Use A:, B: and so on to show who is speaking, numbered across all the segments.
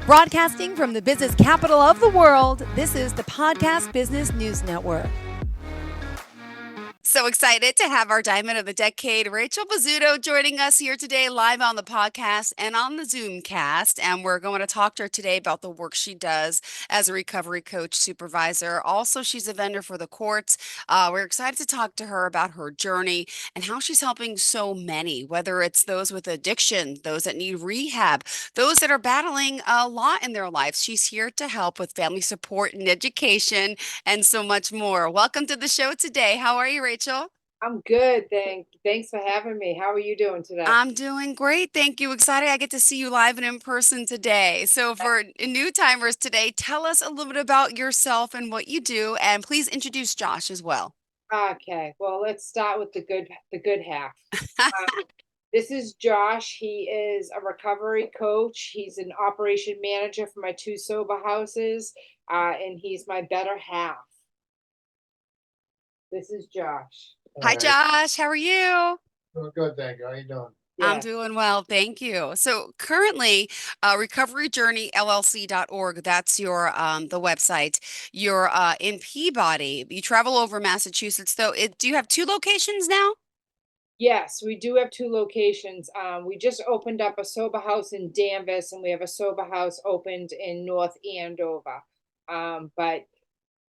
A: Broadcasting from the business capital of the world, this is the Podcast Business News Network.
B: So excited to have our Diamond of the Decade, Rachel Pezzuto, joining us here today live on the podcast and on the Zoomcast. And we're going to talk to her today about the work she does as a recovery coach supervisor. Also, she's a vendor for the courts. We're excited to talk to her about her journey and how she's helping so many, whether it's those with addiction, those that need rehab, those that are battling a lot in their lives. She's here to help with family support and education and so much more. Welcome to the show today. How are you, Rachel?
C: I'm good. Thanks for having me. How are you doing today?
B: I'm doing great. Thank you. Excited I get to see you live and in person today. So, for new timers today, tell us a little bit about yourself and what you do, and please introduce Josh as well.
C: Okay. Well, let's start with the good half. This is Josh. He is a recovery coach. He's an operation manager for my two sober houses, and he's my better half. This is Josh.
B: Hi, Josh. How are you?
D: Doing good, thank you. How you doing?
B: I'm
C: Yeah.
B: doing well. Thank you. So, currently, recoveryjourneyllc.org, that's your the website. You're in Peabody. You travel over Massachusetts, though. Do you have two locations now?
C: Yes, we do have two locations. We just opened up a sober house in Danvers, and we have a sober house opened in North Andover. But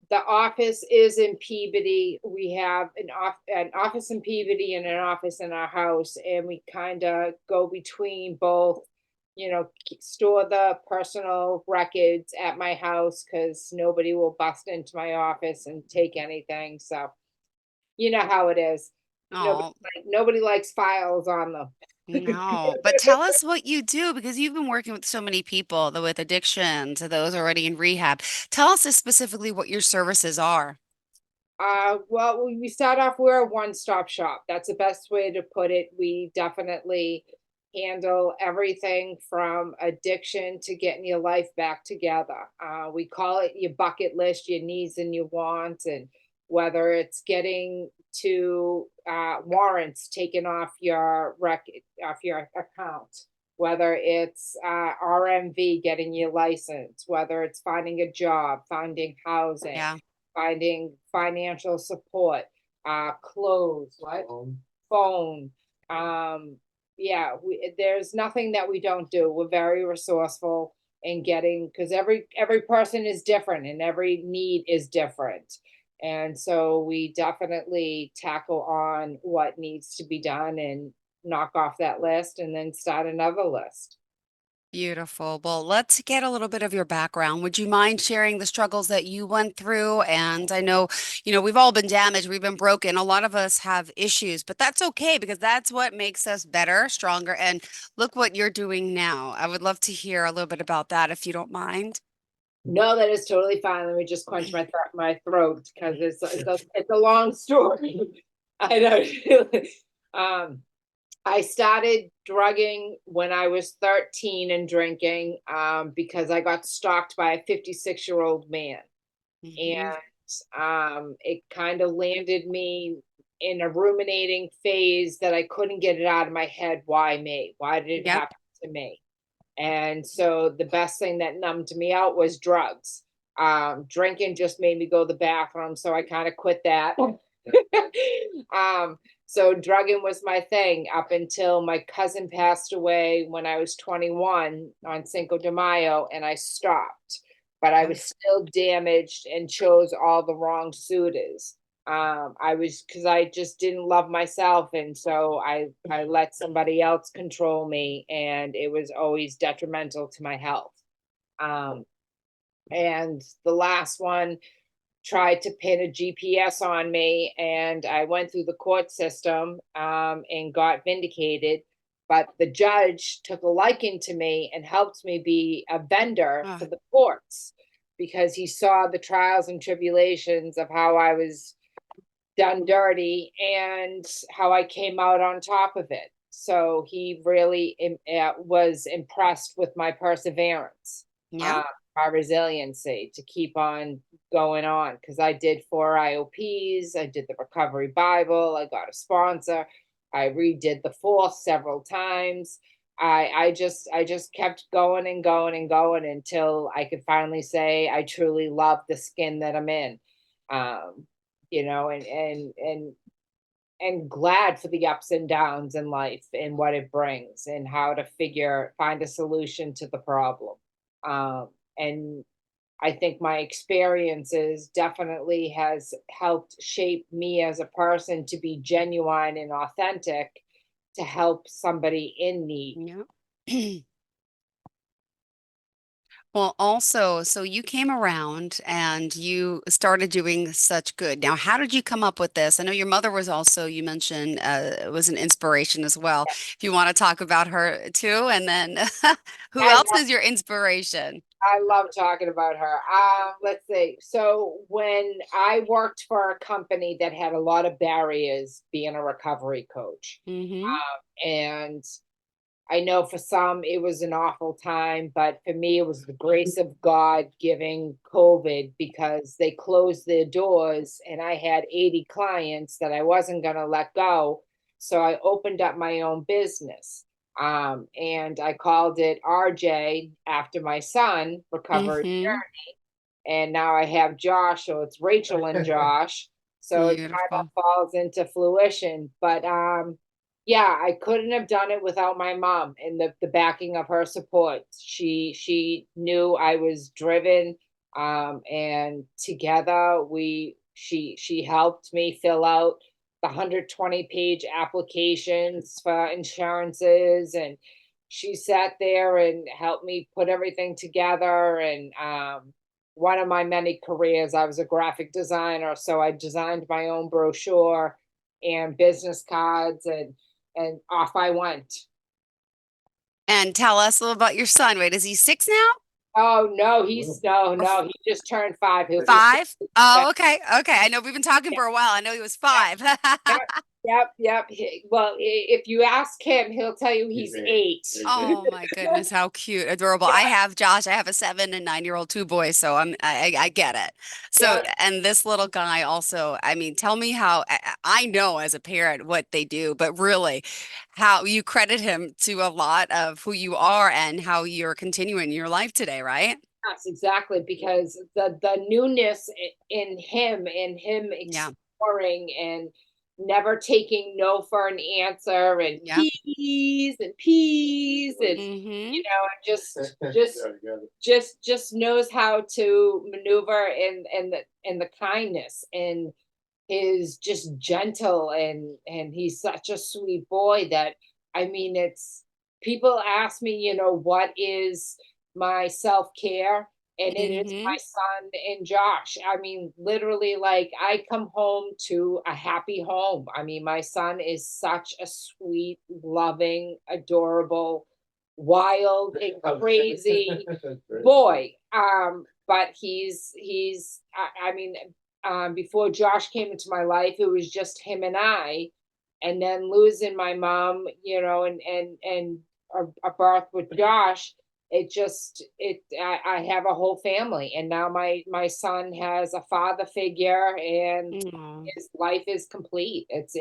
C: the office is in Peabody. We have an office in Peabody and an office in our house, and we kind of go between both. Store the personal records at my house because nobody will bust into my office and take anything. So you know how it is. Nobody,
B: Oh,
C: nobody likes files on them.
B: no, but tell us what you do because you've been working with so many people with addiction to those already in rehab. Tell us specifically what your services are.
C: Well, we start off, we're a one-stop shop. That's the best way to put it. We definitely handle everything from addiction to getting your life back together. We call it your bucket list, your needs and your wants, and whether it's getting to warrants taken off your off your account, whether it's RMV getting your license, whether it's finding a job, finding housing,
B: Yeah.
C: finding financial support, clothes, what? Phone. Yeah, there's nothing that we don't do. We're very resourceful in getting, because every person is different and every need is different. And so we definitely tackle on what needs to be done and knock off that list and then start another list.
B: Beautiful. Well, let's get a little bit of your background. Would you mind sharing the struggles that you went through? And I know, we've all been damaged, we've been broken. A lot of us have issues, but that's okay because that's what makes us better, stronger. And look what you're doing now. I would love to hear a little bit about that if you don't mind.
C: No, that is totally fine. Let me just quench my throat because it's a long story. I know. I started drugging when I was 13 and drinking because I got stalked by a 56-year-old man.
B: Mhm.
C: And it kind of landed me in a ruminating phase that I couldn't get it out of my head. Why me? Why did it
B: Yep.
C: happen to me? And so the best thing that numbed me out was drugs. Drinking just made me go to the bathroom, so I kind of quit that. um, so drugging was my thing up until my cousin passed away when I was 21 on Cinco de Mayo, and I stopped. But I was still damaged and chose all the wrong suitors. I was, because I just didn't love myself, and so I let somebody else control me, and it was always detrimental to my health. Um, and the last one tried to pin a GPS on me, and I went through the court system and got vindicated. But the judge took a liking to me and helped me be a vendor
B: Ah,
C: for the courts because he saw the trials and tribulations of how I was done dirty and how I came out on top of it. So he really was impressed with my perseverance,
B: yeah.
C: uh, my resiliency to keep on going on because I did 4 IOPs, I did the Recovery Bible, I got a sponsor, I redid the fourth several times. I just kept going and going and going until I could finally say I truly love the skin that I'm in. Um, you know, and glad for the ups and downs in life and what it brings and how to find a solution to the problem. And I think my experiences definitely has helped shape me as a person to be genuine and authentic to help somebody in need.
B: Yeah. Well, also, so you came around and you started doing such good. Now, how did you come up with this? I know your mother was also, you mentioned, was an inspiration as well. If you want to talk about her too, and then who
C: I
B: else
C: love,
B: is your inspiration?
C: I love talking about her. Let's see. So when I worked for a company that had a lot of barriers being a recovery coach,
B: Mm-hmm.
C: and I know for some it was an awful time, but for me it was the grace of God giving COVID because they closed their doors and I had 80 clients that I wasn't going to let go. So I opened up my own business. And I called it RJ after my son, Recovery.
B: Mm-hmm.
C: And now I have Josh, so it's Rachel and Josh. So it kind of
B: Beautiful.
C: falls into fruition. But yeah, I couldn't have done it without my mom and the backing of her support. She knew I was driven, and together she helped me fill out the 120-page applications for insurances, and she sat there and helped me put everything together. And one of my many careers, I was a graphic designer, so I designed my own brochure and business cards, and off I went.
B: And tell us a little about your son. Wait, is he 6 now?
C: Oh no, no, he just turned 5. He'll be 6.
B: 5? Oh, okay. Okay. I know we've been talking for a while. I know he was 5.
C: Yep, yep. Well, if you ask him, he'll tell you he's 8.
B: Oh my goodness, how cute, adorable. I have Josh, I have a 7 and 9-year-old, two boys, so I get it. So,
C: Yep.
B: and this little guy also, I mean, tell me how I know as a parent what they do, but really how you credit him to a lot of who you are and how you're continuing your life today, right?
C: Yes, exactly, because the newness in him and him
B: Yeah.
C: exploring and never taking no for an answer, and
B: Yeah.
C: peas and
B: Mm-hmm.
C: and just knows how to maneuver in the kindness, and is just gentle, and he's such a sweet boy that I mean it's people ask me, what is my self-care, and it is
B: Mm-hmm.
C: my son and Josh. I mean, literally, like, I come home to a happy home. I mean, my son is such a sweet, loving, adorable, wild and crazy boy. But I mean, before Josh came into my life, it was just him and I. And then losing my mom, and a birth with Josh, I have a whole family, and now my son has a father figure, and
B: Mm.
C: his life is complete. It's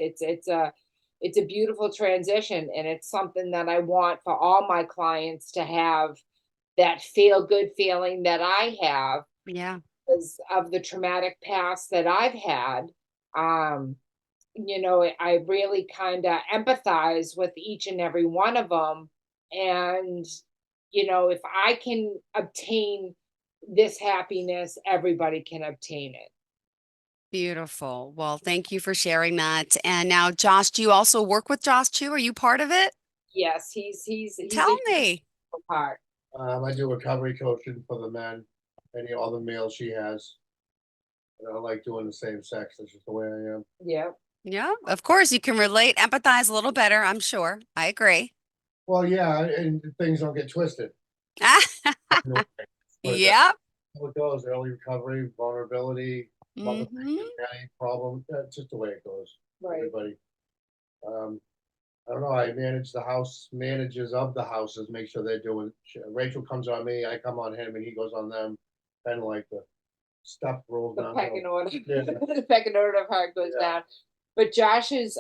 C: a beautiful transition, and it's something that I want for all my clients to have, that feel good feeling that I have
B: Yeah.
C: because of the traumatic past that I've had. Um, I really kind of empathize with each and every one of them. And, if I can obtain this happiness, everybody can obtain it.
B: Beautiful. Well, thank you for sharing that. And now, Josh, do you also work with Josh too? Are you part of it?
C: Yes, he's
B: Tell
C: a
B: me.
C: huge part.
D: I do recovery coaching for the men, any other males she has. And I like doing the same sex. That's just the way I am.
C: Yeah.
B: Yeah, of course, you can relate, empathize a little better, I'm sure. I agree.
D: Well, yeah, and things don't get twisted. No, but that's
B: Yep.
D: how it goes. Early recovery, vulnerability, mother
B: Hmm.
D: daddy problem. That's just the way it goes.
C: Right.
D: Everybody. Um, I don't know. I manage the house, managers of the houses, make sure they're doing. Rachel comes on me, I come on him, and he goes on them. Kind of like the stuff rolls
C: The
D: down.
C: pecking order.
D: Yeah.
C: The pecking order of how it goes
D: Yeah.
C: down. But Josh's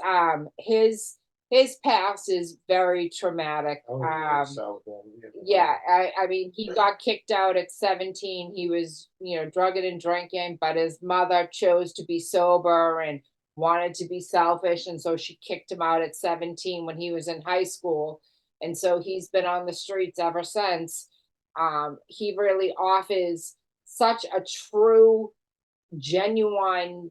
C: his his past is very traumatic.
D: I would sell them,
C: Yeah, I mean, he got kicked out at 17. He was, drugging and drinking, but his mother chose to be sober and wanted to be selfish. And so she kicked him out at 17 when he was in high school. And so he's been on the streets ever since. He really offers such a true, genuine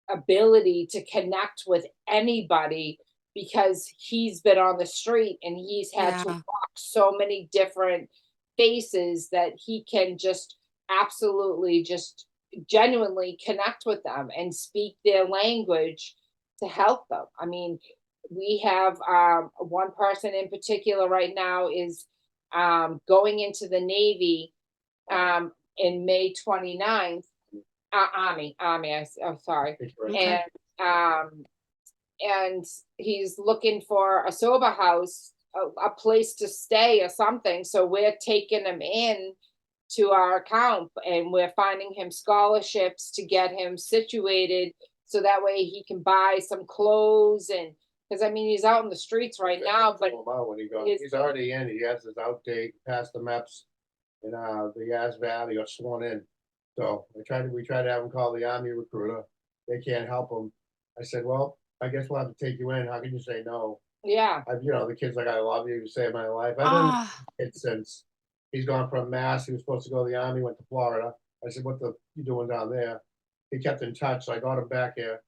C: ability to connect with anybody because he's been on the street and he's had to
B: Yeah.
C: walk so many different faces that he can just absolutely just genuinely connect with them and speak their language to help them. I mean, we have one person in particular right now is going into the Navy in May 29th. Army, I'm sorry.
B: Okay.
C: And and he's looking for a sober house, a place to stay or something. So we're taking him in to our account and we're finding him scholarships to get him situated so that way he can buy some clothes. And because I mean he's out in the streets right now, but
D: When he goes,
C: his,
D: he's already in, he has his outdate, passed the MEPS in the ASVAB, he got sworn in. So we tried to have him call the Army recruiter, they can't help him. I said, well, I guess we'll have to take you in, how can you say no?
C: yeah,
D: The kid's like, I love you, you saved my life. I've been
B: Ah,
D: it since he's gone from Mass, he was supposed to go to the Army, went to Florida. I said, what the you doing down there? He kept in touch, so I got him back here.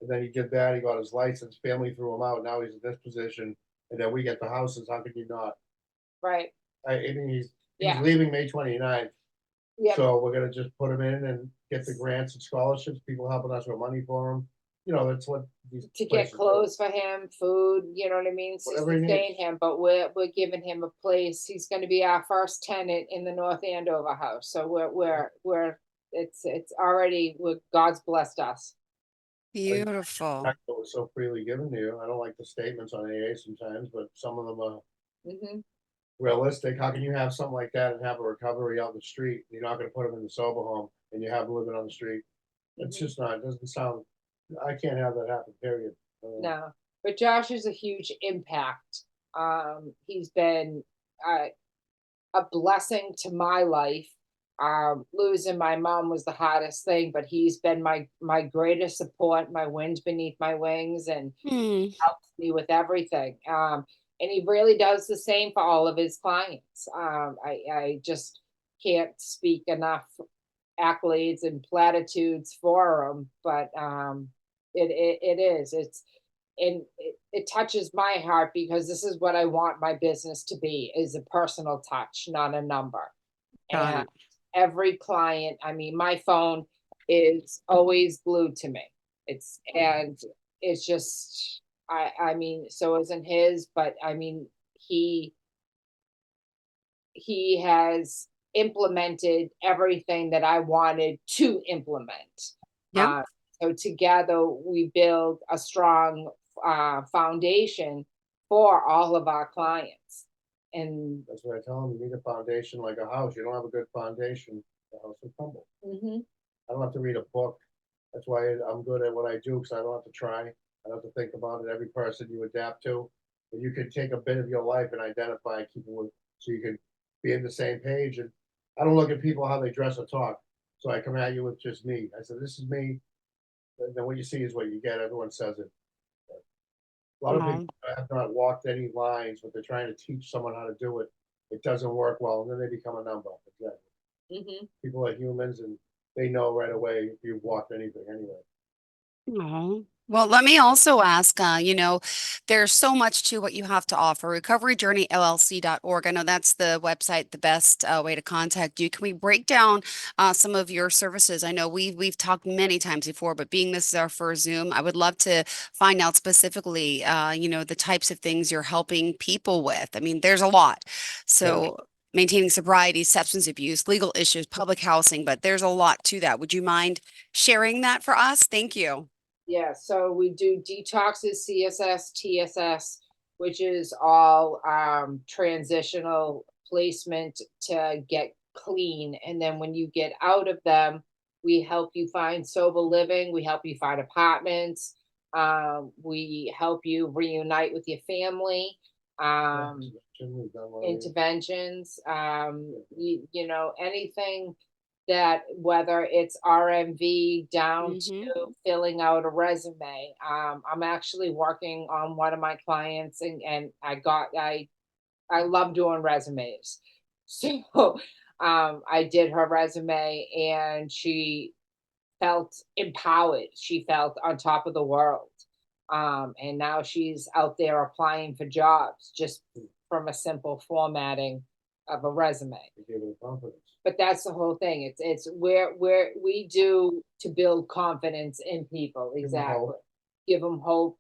D: And then he did that, he got his license, family threw him out, now he's in this position. And then we get the houses, how could you not?
C: right.
D: I mean, he's
C: Yeah.
D: leaving May 29th.
C: Yeah.
D: So we're gonna just put him in and get the grants and scholarships, people helping us with money for him. That's what these
C: To get
D: places do.
C: clothes for him, food, you know what I mean?
D: Whatever he
C: Sustain
D: needs.
C: him, but we're giving him a place. He's gonna be our first tenant in the North Andover house. So it's already, God's blessed us.
B: beautiful.
D: It was so freely given to you. I don't like the statements on AA sometimes, but some of them are
C: Hmm.
D: realistic. How can you have something like that and have a recovery out in the street? You're not gonna put them in the sober home and you have them living on the street. It's just not, it doesn't sound, I can't have that happen, period.
C: No, but Josh is a huge impact. He's been a blessing to my life. Losing my mom was the hardest thing, but he's been my greatest support, my wind beneath my wings, and
B: Hmm.
C: helps me with everything. And he really does the same for all of his clients. I just can't speak enough accolades and platitudes for him, but it is. It touches my heart because this is what I want my business to be, is a personal touch, not a number.
B: Got
C: And
B: it.
C: every client, I mean, my phone is always glued to me. It's just I mean, so isn't his, but I mean, he has implemented everything that I wanted to implement.
B: Yep.
C: Uh, so together we build a strong foundation for all of our clients. And
D: That's what I tell them, you need a foundation like a house. You don't have a good foundation, the house will crumble.
C: mhm,
D: I don't have to read a book. That's why I'm good at what I do, because I don't have to try. I don't have to think about it. Every person you adapt to, and you can take a bit of your life and identify people with, so you can be in the same page. And I don't look at people how they dress or talk. So I come at you with just me. I said, this is me. And then what you see is what you get. Everyone says it. A lot of
B: Oh,
D: people have not walked any lines, but they're trying to teach someone how to do it. It doesn't work well, and then they become a number. Exactly.
C: mhm.
D: People are humans, and they know right away if you've walked anything anyway.
B: oh. Well, let me also ask, there's so much to what you have to offer. RecoveryJourneyLLC.org. I know that's the website, the best way to contact you. Can we break down some of your services? I know we've talked many times before, but being this is our first Zoom, I would love to find out specifically, the types of things you're helping people with. I mean, there's a lot. So maintaining sobriety, substance abuse, legal issues, public housing, but there's a lot to that. Would you mind sharing that for us? Thank you.
C: Yeah, so we do detoxes, CSS, TSS, which is all transitional placement to get clean. And then when you get out of them, we help you find sober living, we help you find apartments, We help you reunite with your family.
D: We've done one of these.
C: Interventions, you know, anything that, whether it's RMV down
B: Mm-hmm.
C: to filling out a resume. I'm actually working on one of my clients, and I love doing resumes. So I did her resume, and she felt empowered. She felt on top of the world. And now she's out there applying for jobs just from a simple formatting of a resume.
D: We give it confidence.
C: But that's the whole thing. It's where we do to build confidence in people.
D: Give 'em
C: Exactly.
D: hope.
C: Give them hope.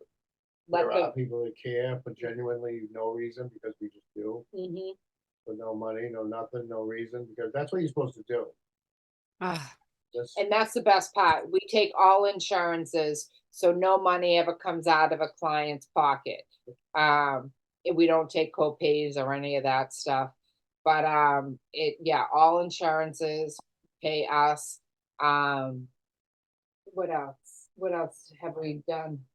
C: Let
D: There are
C: them.
D: people that care for genuinely no reason because we just do,
C: Mhm.
D: for no money, no nothing, no reason, because that's what you're supposed to do.
B: Ah,
D: That's,
C: And that's the best part. We take all insurances, so no money ever comes out of a client's pocket. We don't take co-pays or any of that stuff. But yeah, all insurances pay us. Um, what else? What else have we done?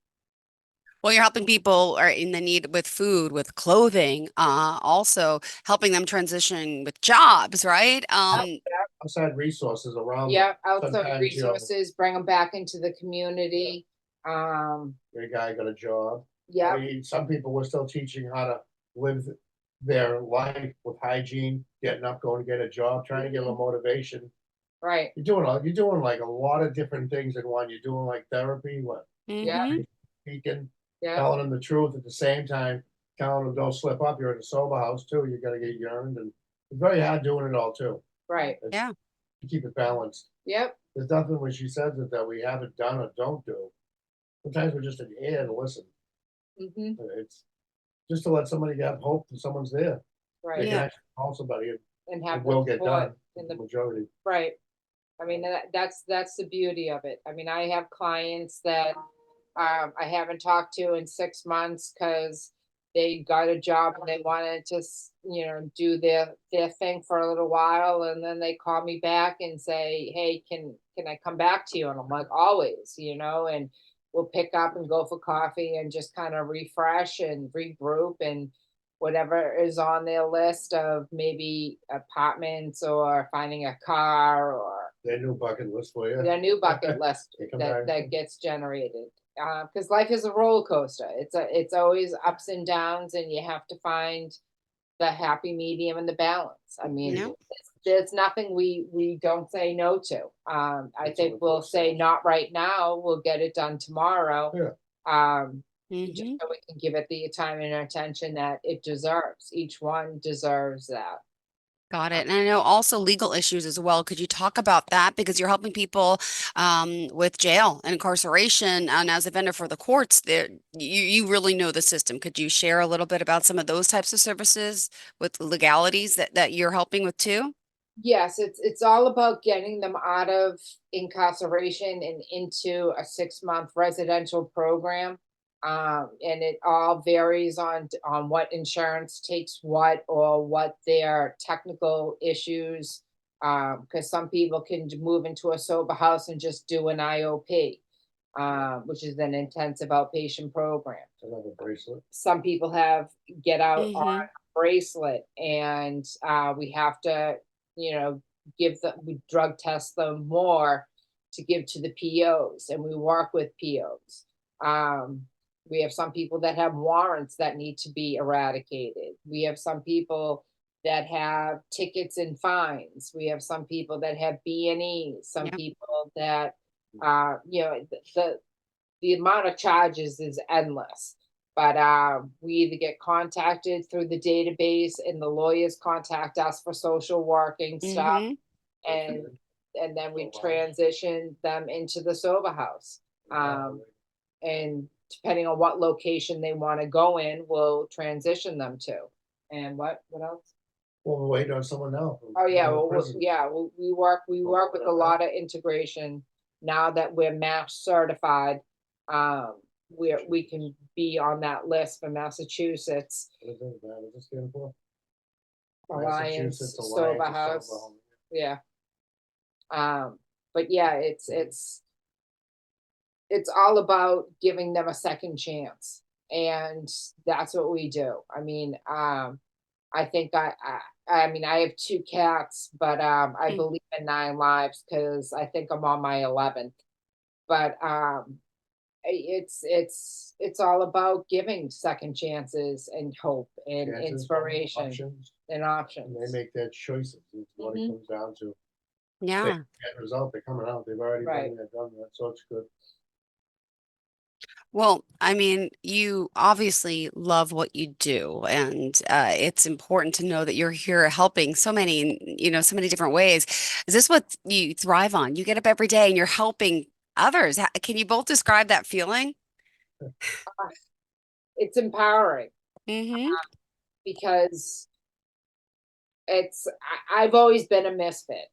B: well, you're helping people are in the need with food, with clothing, also helping them transition with jobs, right?
D: outside resources around them.
C: Yeah, outside
D: Sometimes, you know,
C: resources, bring them back into the community.
D: your guy got a job.
C: Yeah,
D: I mean, some people were still teaching how to live their life with hygiene, getting up, going to get a job, trying to give them motivation.
C: right.
D: You're doing like a lot of different things in one. You're doing like therapy, what,
C: Yeah,
B: Mm-hmm.
D: speaking,
C: yeah,
D: telling them the truth at the same time, telling them don't slip up. You're in a sober house too. You gotta get urined, and it's very hard doing it all too.
C: right.
D: It's,
B: Yeah.
D: to keep it balanced.
C: Yep,
D: There's nothing when she says it that we haven't done or don't do. Sometimes we're just an ear to listen.
C: hmm,
D: It's just to let somebody have hope that someone's there. They
C: right.
D: can
B: Yeah.
D: actually call somebody and
C: And
D: it
C: have
D: will
C: the
D: get
C: support
D: done,
C: in
D: the
C: the
D: majority.
C: right. I mean, that's the beauty of it. I mean, I have clients that I haven't talked to in 6 months because they got a job and they wanted to, you know, do their thing for a little while, and then they call me back and say, "Hey, can I come back to you?" And I'm like, "Always," you know, and we'll pick up and go for coffee and just kind of refresh and regroup and whatever is on their list of maybe apartments or finding a car or
D: Their new bucket list for you.
C: their new bucket list
D: They come
C: that
D: back.
C: gets generated. Because life is a roller coaster. It's always ups and downs, and you have to find the happy medium and the balance. I mean,
B: No.
C: there's nothing we don't say no to. I
D: That's
C: think
D: what
C: we'll
D: it
C: say
D: says.
C: not right now. We'll get it done tomorrow. Just
B: Mm-hmm.
C: so we can give it the time and attention that it deserves. Each one deserves that.
B: Got it. And I know also legal issues as well. Could you talk about that? Because you're helping people with jail and incarceration. And as a vendor for the courts, there you really know the system. Could you share a little bit about some of those types of services with legalities that you're helping with too?
C: Yes, it's all about getting them out of incarceration and into a 6 month residential program. And it all varies on what insurance takes what or what their technical issues. Because some people can move into a sober house and just do an IOP, which is an intensive outpatient program.
D: Another bracelet.
C: Some people have get out on
B: Mm-hmm.
C: bracelet, and we have to, you know, we drug test them more to give to the POs, and we work with POs. We have some people that have warrants that need to be eradicated. We have some people that have tickets and fines. We have some people that have B&Es, some
B: Yeah.
C: people that you know, the amount of charges is endless. But we either get contacted through the database, and the lawyers contact us for social working stuff,
B: Mm-hmm.
C: and then we transition them into the sober house. And depending on what location they want to go in, we'll transition them to. And what else?
D: Well, we're waiting on someone else.
C: Oh yeah,
D: From
C: well,
D: prison.
C: yeah, we work with a lot of integration now that we're MAPS certified. We can be on that list for Massachusetts
D: What is it? What is this stand for?
C: Alliance
D: Massachusetts
C: Sober
D: Alliance of
C: House.
D: Sober Home.
C: Yeah. But yeah, it's it's all about giving them a second chance. And that's what we do. I mean, I think I mean, I have 2 cats, but I
B: Mm.
C: believe in 9 lives because I think I'm on my 11th. But it's all about giving second chances and hope and
D: Chances,
C: inspiration
D: options,
C: and
D: and
C: options.
D: they make their choices. It's what it comes down to. They
B: Yeah.
D: get result, they're coming out, they've already
C: Right.
D: been there, done that, so it's good.
B: Well, I mean, you obviously love what you do, and it's important to know that you're here helping so many, so many different ways. Is this what you thrive on? You get up every day and you're helping others. Can you both describe that feeling?
C: It's empowering
B: Mm-hmm.
C: because I've always been a misfit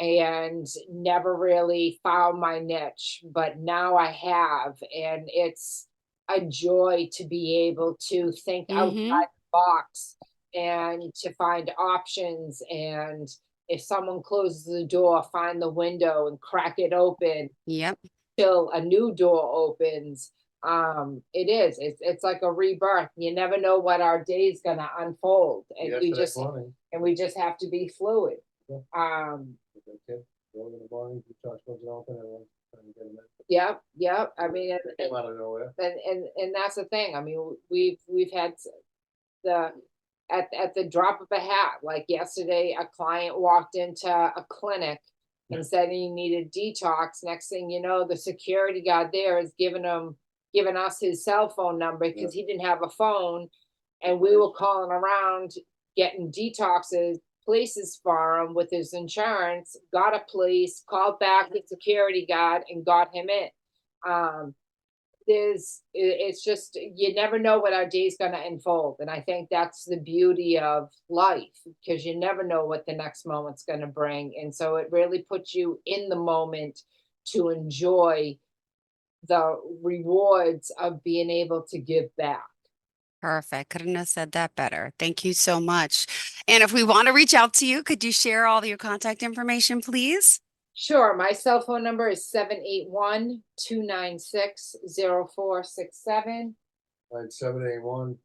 C: and never really found my niche, but now I have, and it's a joy to be able to think outside
B: Mm-hmm.
C: the box and to find options. And if someone closes the door, find the window and crack it open
B: Yep.
C: till a new door opens. It's like a rebirth. You never know what our day's gonna unfold, and
D: Yesterday morning,
C: we just have to be fluid.
D: Yeah.
C: Um,
D: with the kid, going in the morning, the church wasn't open, everyone trying to get them in.
C: Yep. I mean,
D: They came out of nowhere.
C: and that's the thing. I mean, we've had the at the drop of a hat. Like yesterday, a client walked into a clinic and said he needed detox. Next thing you know, the security guard there is giving us his cell phone number because he didn't have a phone, and we were calling around getting detoxes places for him with his insurance. Got a place, called back the security guard, and got him in. Um, it's just you never know what our day's going to unfold, and I think that's the beauty of life, because you never know what the next moment's going to bring, and so it really puts you in the moment to enjoy the rewards of being able to give back.
B: Perfect. Couldn't have said that better. Thank you so much. And if we want to reach out to you, could you share all your contact information, please?
C: Sure, my cell phone number is 781-296-0467.
D: 781-584-2316.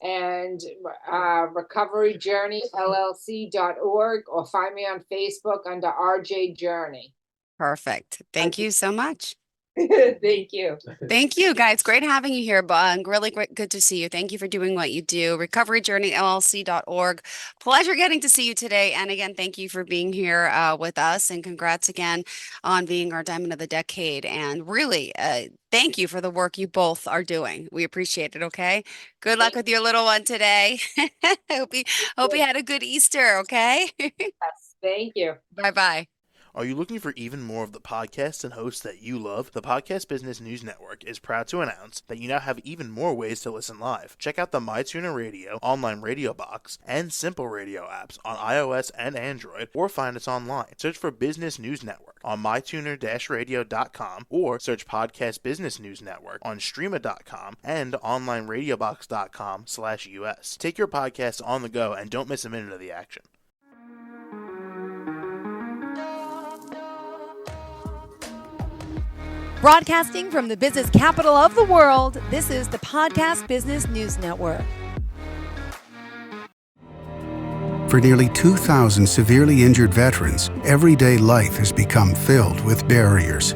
C: And recoveryjourneyllc.org, or find me on Facebook under RJ Journey.
B: Perfect. Thank you so much.
C: Thank you.
B: Thank you, guys. Great having you here, Bug. Really great, good to see you. Thank you for doing what you do. recoveryjourneyllc.org. Pleasure getting to see you today. And again, thank you for being here with us. And congrats again on being our Diamond of the Decade. And really, thank you for the work you both are doing. We appreciate it. Okay. Good luck with your little one today. hope you had a good Easter. Okay.
C: Yes, thank you.
B: Bye-bye.
E: Are you looking for even more of the podcasts and hosts that you love? The Podcast Business News Network is proud to announce that you now have even more ways to listen live. Check out the MyTuner Radio, online radio box, and Simple Radio apps on iOS and Android, or find us online. Search for Business News Network on mytuner-radio.com, or search Podcast Business News Network on streama.com and onlineradiobox.com/US. Take your podcast on the go and don't miss a minute of the action.
A: Broadcasting from the business capital of the world, this is the Podcast Business News Network.
F: For nearly 2,000 severely injured veterans, everyday life has become filled with barriers.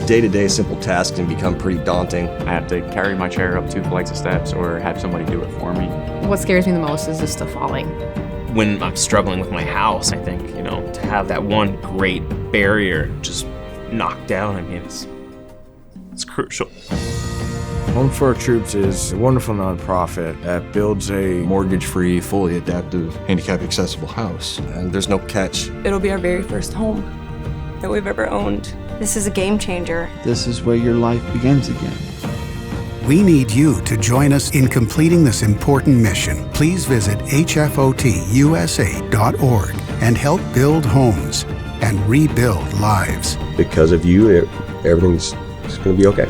G: Day-to-day simple tasks can become pretty daunting.
H: I have to carry my chair up 2 flights of steps or have somebody do it for me.
I: What scares me the most is just the falling.
J: When I'm struggling with my house, I think, to have that one great barrier just knocked down, it's crucial.
K: Home for Our Troops is a wonderful nonprofit that builds a
L: mortgage-free, fully adaptive, handicap-accessible house.
G: And there's no catch.
M: It'll be our very first home that we've ever owned. This is a game changer.
N: This is where your life begins again.
F: We need you to join us in completing this important mission. Please visit hfotusa.org and help build homes and rebuild lives.
G: Because of you, everything's going to be okay.